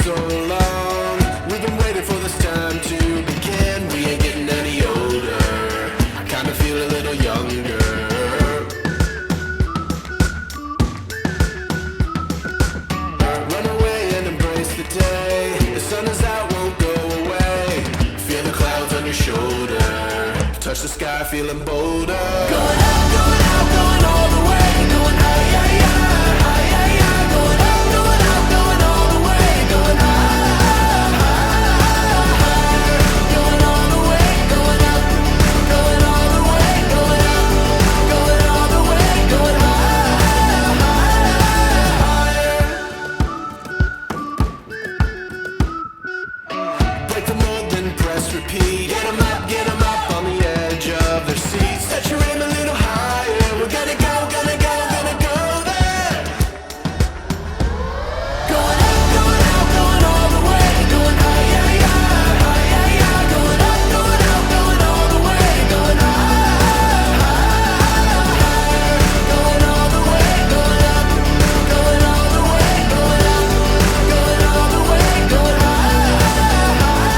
so long. We've been waiting for this time to begin. We ain't getting any older. I kinda feel a little younger. Run away and embrace the day. The sun is out, won't go away. Feel the clouds on your shoulder. Touch the sky, feeling bolder. Going up, going out, going all the way. Going high, yeah, yeah, high, yeah, yeah. Going up, going out, going all the way. Going high, high, going all the way. Going up, going all the way. Going up, going all the way. Going high, higher. Break the mold, then press repeat. Get 'em up on the edge of their seats. Set your aim a little higher. We're gonna go, gonna go, gonna go there. Going up, going out, going all the way. Going high, yeah, yeah, high, yeah, yeah. Going up, going out, going all the way. Going high, higher. Going all the way, going up, going all the way. Going up, going all the way. Going high, higher.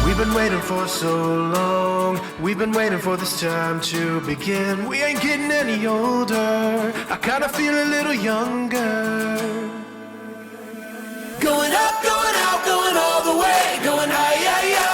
We've been waiting for so long. We've been waiting for this time to begin. We ain't getting any older. I kinda feel a little younger. Going up, going out, going all the way. Going high, yeah, yeah.